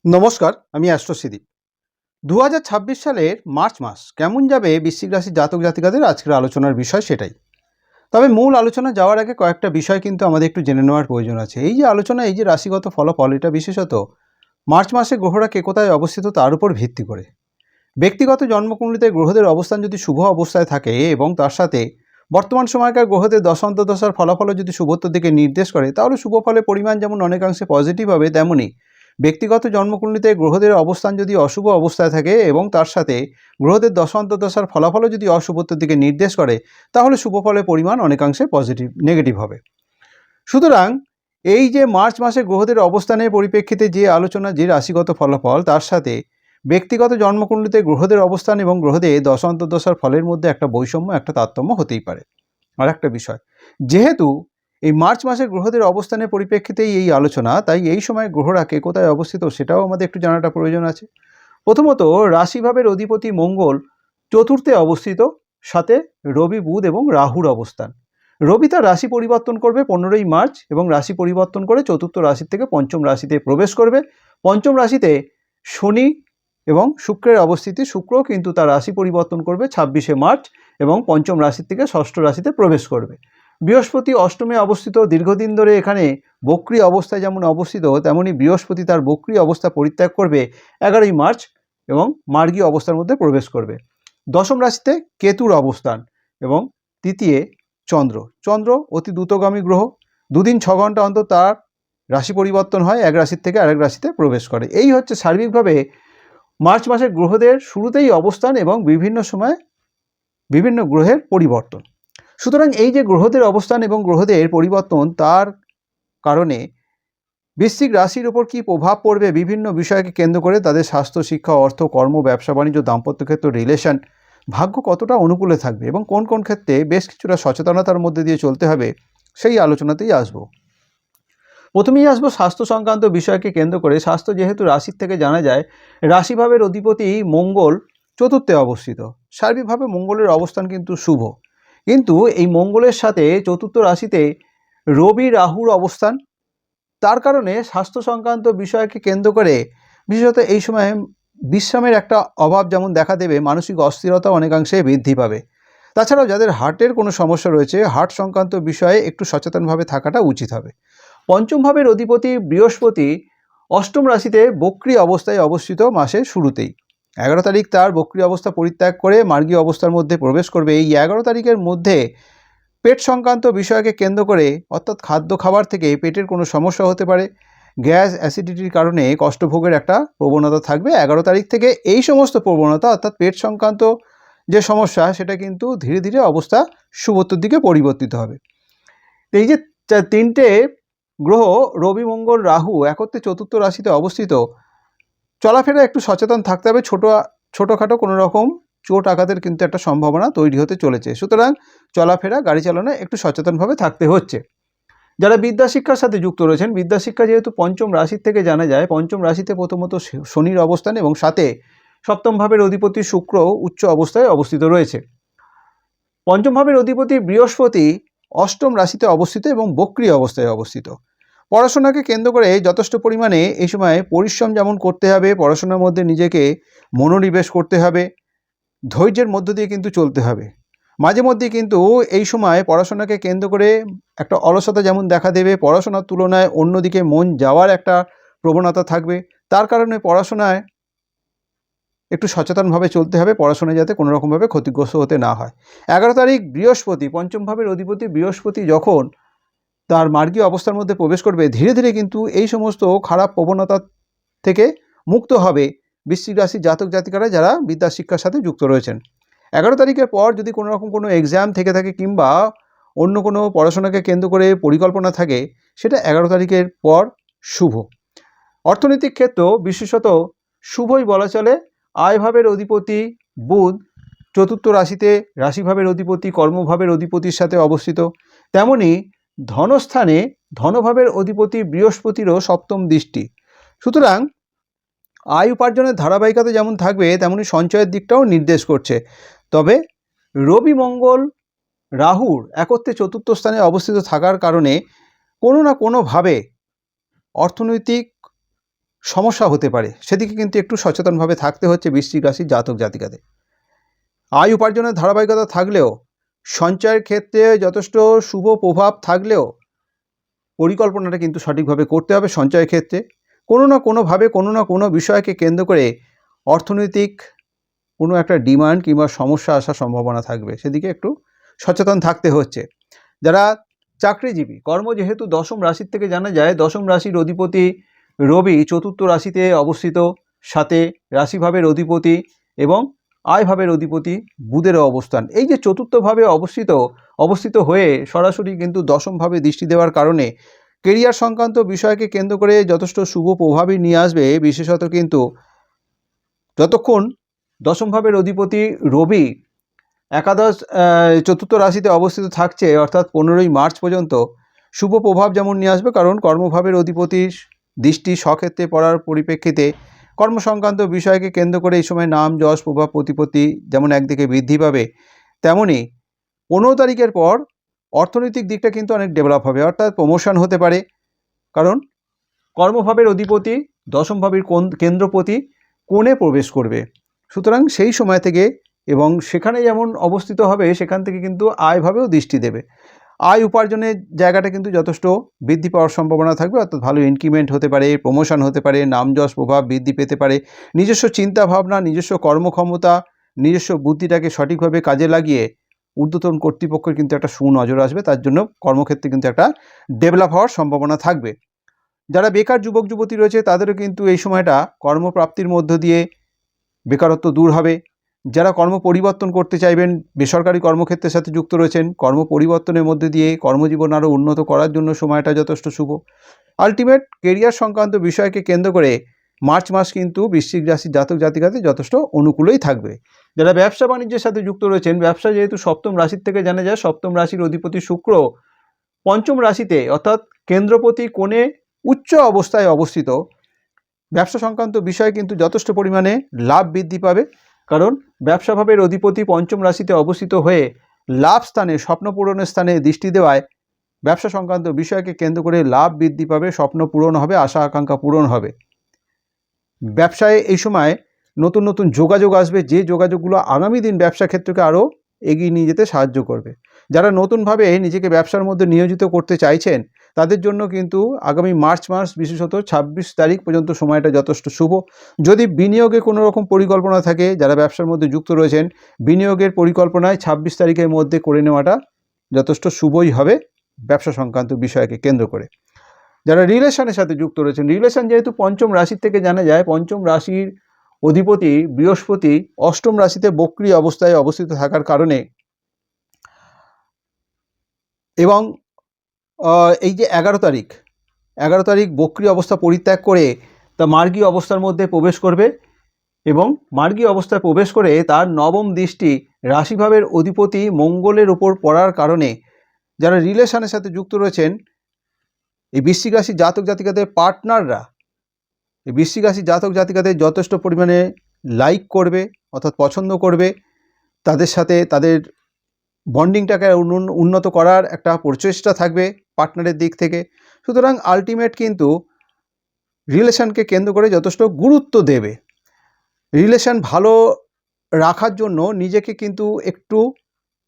নমস্কার, আমি অ্যাস্ট্রো সিদ্দিক। ২০২৬ সালের মার্চ মাস কেমন যাবে বৃশ্চিক রাশির জাতক জাতিকাদের আজকের আলোচনার বিষয় সেটাই। তবে মূল আলোচনা যাওয়ার আগে কয়েকটা বিষয় কিন্তু আমাদের একটু জেনে নেওয়ার প্রয়োজন আছে। এই যে আলোচনা, এই যে রাশিগত ফলাফল, এটা বিশেষত মার্চ মাসে গ্রহরা কে কোথায় অবস্থিত তার উপর ভিত্তি করে। ব্যক্তিগত জন্মকুণ্ডলিতে গ্রহদের অবস্থান যদি শুভ অবস্থায় থাকে এবং তার সাথে বর্তমান সময়কার গ্রহদের দশান্তদশার ফলাফলও যদি শুভত্বের দিকে নির্দেশ করে, তাহলে শুভ ফলের পরিমাণ যেমন অনেকাংশে পজিটিভ হবে, তেমনই ব্যক্তিগত জন্মকুণ্ডলিতে গ্রহদের অবস্থান যদি অশুভ অবস্থায় থাকে এবং তার সাথে গ্রহদের দশান্তদশার ফলাফলও যদি অশুভত্বের দিকে নির্দেশ করে, তাহলে শুভ ফলের পরিমাণ অনেকাংশে নেগেটিভ হবে। সুতরাং এই যে মার্চ মাসে গ্রহদের অবস্থানের পরিপ্রেক্ষিতে যে আলোচনা, যে রাশিগত ফলাফল, তার সাথে ব্যক্তিগত জন্মকুণ্ডলিতে গ্রহদের অবস্থান এবং গ্রহদের দশান্তদশার ফলের মধ্যে একটা বৈষম্য, একটা তারতম্য হতেই পারে। আর একটা বিষয়, যেহেতু এই মার্চ মাসে গ্রহদের অবস্থানের পরিপ্রেক্ষিতেই এই আলোচনা, তাই এই সময় গ্রহরা কে কোথায় অবস্থিত সেটাও আমাদের একটু জানাটা প্রয়োজন আছে। প্রথমত, রাশিভাবের অধিপতি মঙ্গল চতুর্থে অবস্থিত, সাথে রবি, বুধ এবং রাহুর অবস্থান। রবি তার রাশি পরিবর্তন করবে 15ই মার্চ এবং রাশি পরিবর্তন করে চতুর্থ রাশি থেকে পঞ্চম রাশিতে প্রবেশ করবে। পঞ্চম রাশিতে শনি এবং শুক্রের অবস্থিতি, শুক্রও কিন্তু তার রাশি পরিবর্তন করবে 26শে মার্চ এবং পঞ্চম রাশি থেকে ষষ্ঠ রাশিতে প্রবেশ করবে। বৃহস্পতি অষ্টমে অবস্থিত, দীর্ঘদিন ধরে এখানে বক্রী অবস্থায় যেমন অবস্থিত, তেমনি বৃহস্পতি তার বক্রী অবস্থা পরিত্যাগ করবে 11ই মার্চ এবং মার্গী অবস্থার মধ্যে প্রবেশ করবে। দশম রাশিতে কেতুর অবস্থান এবং তৃতীয় চন্দ্র অতি দ্রুতগামী গ্রহ, দুদিন 6 ঘন্টা অন্তর তার রাশি পরিবর্তন হয়, এক রাশির থেকে আরেক রাশিতে প্রবেশ করে। এই হচ্ছে সার্বিকভাবে মার্চ মাসের গ্রহদের শুরুতেই অবস্থান এবং বিভিন্ন সময় বিভিন্ন গ্রহের পরিবর্তন। সুতরাং এই যে গ্রহদের অবস্থান এবং গ্রহদের পরিবর্তন, তার কারণে বৃশ্চিক রাশির ওপর কী প্রভাব পড়বে বিভিন্ন বিষয়কে কেন্দ্র করে, তাদের স্বাস্থ্য, শিক্ষা, অর্থ, কর্ম, ব্যবসা বাণিজ্য, দাম্পত্য ক্ষেত্র, রিলেশন, ভাগ্য কতটা অনুকূলে থাকবে এবং কোন কোন ক্ষেত্রে বেশ কিছুটা সচেতনতার মধ্যে দিয়ে চলতে হবে, সেই আলোচনাতেই আসবো। প্রথমেই আসবো স্বাস্থ্য সংক্রান্ত বিষয়কে কেন্দ্র করে। স্বাস্থ্য যেহেতু রাশির থেকে জানা যায়, রাশিভাবের অধিপতি মঙ্গল চতুর্থে অবস্থিত। সার্বিকভাবে মঙ্গলের অবস্থান কিন্তু শুভ, কিন্তু এই মঙ্গলের সাথে চতুর্থ রাশিতে রবি রাহুর অবস্থান, তার কারণে স্বাস্থ্য সংক্রান্ত বিষয়কে কেন্দ্র করে বিশেষত এই সময় বিশ্রামের একটা অভাব যেমন দেখা দেবে, মানসিক অস্থিরতা অনেকাংশে বৃদ্ধি পাবে। তাছাড়াও যাদের হার্টের কোনো সমস্যা রয়েছে, হার্ট সংক্রান্ত বিষয়ে একটু সচেতনভাবে থাকাটা উচিত হবে। পঞ্চম ভাবের অধিপতি বৃহস্পতি অষ্টম রাশিতে বক্রী অবস্থায় অবস্থিত মাসের শুরুতেই। 11 তারিখ তার বক্রী অবস্থা পরিত্যাগ করে মার্গী অবস্থার মধ্যে প্রবেশ করবে। এই 11 তারিখের মধ্যে পেট সংক্রান্ত বিষয়কে কেন্দ্র করে, অর্থাৎ খাদ্য খাবার থেকে পেটের কোনো সমস্যা হতে পারে, গ্যাস অ্যাসিডিটির কারণে কষ্টভোগের একটা প্রবণতা থাকবে। 11 তারিখ থেকে এই সমস্ত প্রবণতা, অর্থাৎ পেট সংক্রান্ত যে সমস্যা, সেটা কিন্তু ধীরে ধীরে অবস্থা শুভত্বর দিকে পরিবর্তিত হবে। এই যে তিনটে গ্রহ রবি, মঙ্গল, রাহু একত্রে চতুর্থ রাশিতে অবস্থিত, চলাফেরা একটু সচেতন থাকতে হবে। ছোটোখাটো কোনো রকম চোট আঘাতের কিন্তু একটা সম্ভাবনা তৈরি হতে চলেছে। সুতরাং চলাফেরা, গাড়ি চালানো একটু সচেতনভাবে থাকতে হচ্ছে। যারা বিদ্যাশিক্ষার সাথে যুক্ত রয়েছেন, বিদ্যাশিক্ষা যেহেতু পঞ্চম রাশির থেকে জানা যায়, পঞ্চম রাশিতে প্রথমত শনির অবস্থান এবং সাথে সপ্তম ভাবের অধিপতি শুক্র উচ্চ অবস্থায় অবস্থিত রয়েছে। পঞ্চম ভাবের অধিপতি বৃহস্পতি অষ্টম রাশিতে অবস্থিত এবং বক্রী অবস্থায় অবস্থিত। পড়াশোনাকে কেন্দ্র করে যথেষ্ট পরিমাণে এই সময় পরিশ্রম যেমন করতে হবে, পড়াশোনার মধ্যে নিজেকে মনোনিবেশ করতে হবে, ধৈর্যের মধ্য দিয়ে কিন্তু চলতে হবে। মাঝে মধ্যে কিন্তু এই সময় পড়াশোনাকে কেন্দ্র করে একটা অলসতা যেমন দেখা দেবে, পড়াশোনার তুলনায় অন্যদিকে মন যাওয়ার একটা প্রবণতা থাকবে। তার কারণে পড়াশোনায় একটু সচেতনভাবে চলতে হবে, পড়াশোনায় যাতে কোনো রকমভাবে ক্ষতিগ্রস্ত হতে না হয়। 11 তারিখ বৃহস্পতি, পঞ্চম ভাবের অধিপতি বৃহস্পতি যখন তার মার্গী অবস্থার মধ্যে প্রবেশ করবে, ধীরে ধীরে কিন্তু এই সমস্ত খারাপ প্রবণতা থেকে মুক্ত হবে বৃশ্চিক রাশির জাতক জাতিকারা যারা বিদ্যা শিক্ষার সাথে যুক্ত রয়েছেন। 11 তারিখের পর যদি কোনো রকম কোনো এক্সাম থেকে থাকে কিংবা অন্য কোনো পড়াশোনাকে কেন্দ্র করে পরিকল্পনা থাকে, সেটা 11 তারিখের পর শুভ। অর্থনৈতিক ক্ষেত্র বিশেষত শুভই বলা চলে। আয়ভাবের অধিপতি বুধ চতুর্থ রাশিতে, রাশিভাবের অধিপতি কর্মভাবের অধিপতির সাথে অবস্থিত। তেমনি ধনস্থানে ধনভাবের অধিপতি বৃহস্পতিরও সপ্তম দৃষ্টি। সুতরাং আয় উপার্জনের ধারাবাহিকতা যেমন থাকবে, তেমনি সঞ্চয়ের দিকটাও নির্দেশ করছে। তবে রবি, মঙ্গল, রাহুর একত্রে চতুর্থ স্থানে অবস্থিত থাকার কারণে কোনো না কোনোভাবে অর্থনৈতিক সমস্যা হতে পারে, সেদিকে কিন্তু একটু সচেতনভাবে থাকতে হচ্ছে বৃশ্চিক রাশির জাতক জাতিকাদের। আয় উপার্জনের ধারাবাহিকতা থাকলেও, সঞ্চয়ের ক্ষেত্রে যথেষ্ট শুভ প্রভাব থাকলেও পরিকল্পনাটা কিন্তু সঠিকভাবে করতে হবে। সঞ্চয়ের ক্ষেত্রে কোনো না কোনোভাবে কোনো না কোনো বিষয়কে কেন্দ্র করে অর্থনৈতিক কোনো একটা ডিমান্ড কিংবা সমস্যা আসার সম্ভাবনা থাকবে, সেদিকে একটু সচেতন থাকতে হচ্ছে। যারা চাকরিজীবী, কর্ম যেহেতু দশম রাশির থেকে জানা যায়, দশম রাশির অধিপতি রবি চতুর্থ রাশিতে অবস্থিত, সাথে রাশিভাবের অধিপতি এবং আয়ভাবের অধিপতি বুধেরও অবস্থান। এই যে চতুর্থভাবে অবস্থিত হয়ে সরাসরি কিন্তু দশমভাবে দৃষ্টি দেওয়ার কারণে কেরিয়ার সংক্রান্ত বিষয়কে কেন্দ্র করে যথেষ্ট শুভ প্রভাবই নিয়ে আসবে। বিশেষত কিন্তু যতক্ষণ দশমভাবের অধিপতি রবি একাদশ চতুর্থ রাশিতে অবস্থিত থাকছে, অর্থাৎ 15ই মার্চ পর্যন্ত শুভ প্রভাব যেমন নিয়ে আসবে, কারণ কর্মভাবের অধিপতির দৃষ্টি স্বক্ষেত্রে পড়ার পরিপ্রেক্ষিতে কর্মসংক্রান্ত বিষয়কে কেন্দ্র করে এই সময় নাম যশ প্রভাব প্রতিপত্তি যেমন একদিকে বৃদ্ধি পাবে, তেমনই 15 তারিখের পর অর্থনৈতিক দিকটা কিন্তু অনেক ডেভেলপ হবে, অর্থাৎ প্রমোশন হতে পারে। কারণ কর্মভাবের অধিপতি দশমভাবের কেন্দ্রপতি কোণে প্রবেশ করবে, সুতরাং সেই সময় থেকে এবং সেখানে যেমন অবস্থিত হবে সেখান থেকে কিন্তু আয়ভাবেও দৃষ্টি দেবে। আয় উপার্জনের জায়গাটা কিন্তু যথেষ্ট বৃদ্ধি পাওয়ার সম্ভাবনা থাকবে, অর্থাৎ ভালো ইনক্রিমেন্ট হতে পারে, প্রমোশন হতে পারে, নাম যশ প্রভাব বৃদ্ধি পেতে পারে। নিজস্ব চিন্তাভাবনা, নিজস্ব কর্মক্ষমতা, নিজস্ব বুদ্ধিটাকে সঠিকভাবে কাজে লাগিয়ে ঊর্ধ্বতন কর্তৃপক্ষের কিন্তু একটা সুনজর আসবে, তার জন্য কর্মক্ষেত্রে কিন্তু একটা ডেভেলপ হওয়ার সম্ভাবনা থাকবে। যারা বেকার যুবক যুবতী রয়েছে তাদেরও কিন্তু এই সময়টা কর্মপ্রাপ্তির মধ্য দিয়ে বেকারত্ব দূর হবে। যারা কর্ম পরিবর্তন করতে চাইবেন, বেসরকারি কর্মক্ষেত্রের সাথে যুক্ত রয়েছেন, কর্ম পরিবর্তনের মধ্যে দিয়ে কর্মজীবন আরও উন্নত করার জন্য সময়টা যথেষ্ট শুভ। আলটিমেট কেরিয়ার সংক্রান্ত বিষয়কে কেন্দ্র করে মার্চ মাস কিন্তু বৃশ্চিক রাশির জাতক জাতিকাদের যথেষ্ট অনুকূলেই থাকবে। যারা ব্যবসা বাণিজ্যের সাথে যুক্ত রয়েছেন, ব্যবসা যেহেতু সপ্তম রাশির থেকে জানা যায়, সপ্তম রাশির অধিপতি শুক্র পঞ্চম রাশিতে অর্থাৎ কেন্দ্রপতি কোণে উচ্চ অবস্থায় অবস্থিত, ব্যবসা সংক্রান্ত বিষয়ে কিন্তু যথেষ্ট পরিমাণে লাভ বৃদ্ধি পাবে। কারণ ব্যবসাভাবের অধিপতি পঞ্চম রাশিতে অবস্থিত হয়ে লাভ স্থানে, স্বপ্ন পূরণের স্থানে দৃষ্টি দেওয়ায় ব্যবসা সংক্রান্ত বিষয়কে কেন্দ্র করে লাভ বৃদ্ধি পাবে, স্বপ্ন পূরণ হবে, আশা আকাঙ্ক্ষা পূরণ হবে। ব্যবসায় এই সময় নতুন নতুন যোগাযোগ আসবে, যে যোগাযোগগুলো আগামী দিন ব্যবসা ক্ষেত্রকে আরও এগিয়ে নিয়ে যেতে সাহায্য করবে। যারা নতুনভাবে নিজেকে ব্যবসার মধ্যে নিয়োজিত করতে চাইছেন তাদের জন্য কিন্তু আগামী মার্চ মাস, বিশেষত 26 তারিখ পর্যন্ত সময়টা যথেষ্ট শুভ। যদি বিনিয়োগে কোনো রকম পরিকল্পনা থাকে, যারা ব্যবসার মধ্যে যুক্ত রয়েছেন, বিনিয়োগের পরিকল্পনায় 26 তারিখের মধ্যে করে নেওয়াটা যথেষ্ট শুভই হবে ব্যবসা সংক্রান্ত বিষয়কে কেন্দ্র করে। যারা রিলেশনের সাথে যুক্ত রয়েছেন, রিলেশন যেহেতু পঞ্চম রাশির থেকে জানা যায়, পঞ্চম রাশির অধিপতি বৃহস্পতি অষ্টম রাশিতে বক্রী অবস্থায় অবস্থিত থাকার কারণে এবং এই যে 11 তারিখ বক্রী অবস্থা পরিত্যাগ করে তা মার্গী অবস্থার মধ্যে প্রবেশ করবে এবং মার্গী অবস্থায় প্রবেশ করে তার নবম দৃষ্টি রাশিভাবের অধিপতি মঙ্গলের উপর পড়ার কারণে যারা রিলেশনের সাথে যুক্ত রয়েছেন, এই বৃশ্চিক রাশির জাতক জাতিকাদের পার্টনাররা এই বৃশ্চিক রাশির জাতক জাতিকাদের যথেষ্ট পরিমাণে লাইক করবে, অর্থাৎ পছন্দ করবে, তাদের সাথে তাদের বন্ডিংটাকে উন্নত করার একটা প্রচেষ্টা থাকবে পার্টনারের দিক থেকে। সুতরাং আলটিমেট কিন্তু রিলেশনকে কেন্দ্র করে যথেষ্ট গুরুত্ব দেবে। রিলেশন ভালো রাখার জন্য নিজেকে কিন্তু একটু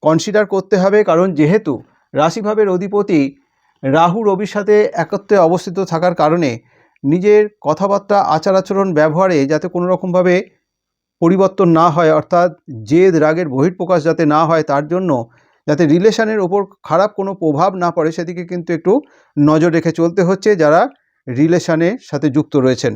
কনসিডার করতে হবে, কারণ যেহেতু রাশিভাবের অধিপতি রাহু রবির সাথে একত্রে অবস্থিত থাকার কারণে নিজের কথাবার্তা, আচার আচরণ, ব্যবহারে যাতে কোনো রকমভাবে পরিবর্তন না হয়, অর্থাৎ জেদ রাগের বহিঃপ্রকাশ যাতে না হয়, তার জন্য যাতে রিলেশনের ওপর খারাপ কোনো প্রভাব না পড়ে সেদিকে কিন্তু একটু নজর রেখে চলতে হচ্ছে যারা রিলেশনের সাথে যুক্ত রয়েছেন।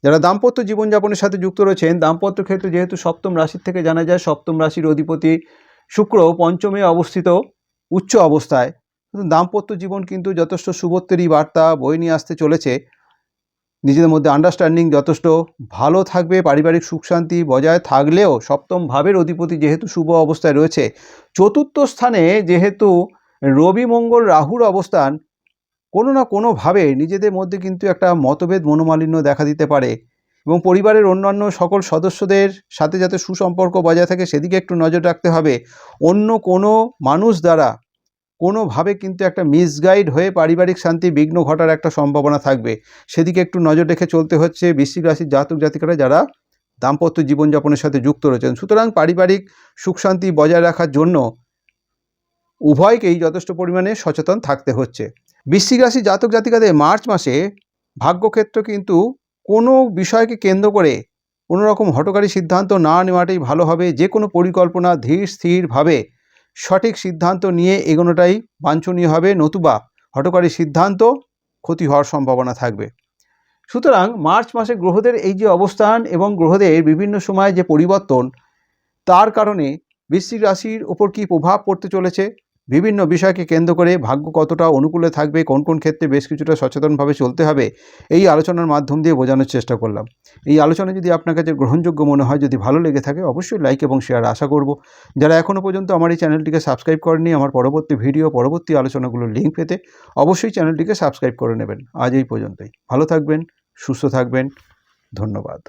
যারা দাম্পত্য জীবনযাপনের সাথে যুক্ত রয়েছেন, দাম্পত্য ক্ষেত্রে যেহেতু সপ্তম রাশির থেকে জানা যায়, সপ্তম রাশির অধিপতি শুক্র পঞ্চমে অবস্থিত উচ্চ অবস্থায়, দাম্পত্য জীবন কিন্তু যথেষ্ট শুভত্বেরই বার্তা বয়ে নিয়ে আসতে চলেছে। নিজেদের মধ্যে আন্ডারস্ট্যান্ডিং যথেষ্ট ভালো থাকবে, পারিবারিক সুখ শান্তি বজায় থাকলেও সপ্তম ভাবের অধিপতি যেহেতু শুভ অবস্থায় রয়েছে, চতুর্থ স্থানে যেহেতু রবি মঙ্গল রাহুর অবস্থান, কোনো না কোনোভাবে নিজেদের মধ্যে কিন্তু একটা মতভেদ, মনোমালিন্য দেখা দিতে পারে এবং পরিবারের অন্যান্য সকল সদস্যদের সাথে যাতে সুসম্পর্ক বজায় থাকে সেদিকে একটু নজর রাখতে হবে। অন্য কোনো মানুষ দ্বারা কোনোভাবে কিন্তু একটা মিসগাইড হয়ে পারিবারিক শান্তি বিঘ্ন ঘটার একটা সম্ভাবনা থাকবে। সেদিকে একটু নজর রেখে চলতে হচ্ছে বৃশ্চিক রাশির জাতক জাতিকারা যারা দাম্পত্য জীবনযাপনের সাথে যুক্ত রয়েছেন। সুতরাং পারিবারিক সুখ শান্তি বজায় রাখার জন্য উভয়কেই যথেষ্ট পরিমাণে সচেতন থাকতে হচ্ছে। বৃশ্চিক রাশি জাতক জাতিকাদের মার্চ মাসে ভাগ্যক্ষেত্র কিন্তু কোনো বিষয়কে কেন্দ্র করে কোনো রকম হঠকারী সিদ্ধান্ত না নেওয়াটাই ভালো হবে। যে কোনো পরিকল্পনা ধীর স্থিরভাবে সঠিক সিদ্ধান্ত নিয়ে এগোনোটাই বাঞ্ছনীয় হবে, নতুবা হঠকারী সিদ্ধান্ত ক্ষতি হওয়ার সম্ভাবনা থাকবে। সুতরাং মার্চ মাসে গ্রহদের এই যে অবস্থান এবং গ্রহদের বিভিন্ন সময়ে যে পরিবর্তন, তার কারণে বৃশ্চিক রাশির ওপর কী প্রভাব পড়তে চলেছে, বিভিন্ন বিষয়কে কেন্দ্র করে ভাগ্য কতটা অনুকূলে থাকবে, কোন কোন ক্ষেত্রে বেশ কিছুটা সচেতনভাবে চলতে হবে, এই আলোচনার মাধ্যম দিয়ে বোঝানোর চেষ্টা করলাম। এই আলোচনা যদি আপনার কাছে গ্রহণযোগ্য মনে হয়, যদি ভালো লেগে থাকে, অবশ্যই লাইক এবং শেয়ার আশা করব। যারা এখনও পর্যন্ত আমার এই চ্যানেলটিকে সাবস্ক্রাইব করেননি, আমার পরবর্তী ভিডিও পরবর্তী আলোচনাগুলোর লিঙ্ক পেতে অবশ্যই চ্যানেলটিকে সাবস্ক্রাইব করে নেবেন। আজ এই পর্যন্তই। ভালো থাকবেন, সুস্থ থাকবেন। ধন্যবাদ।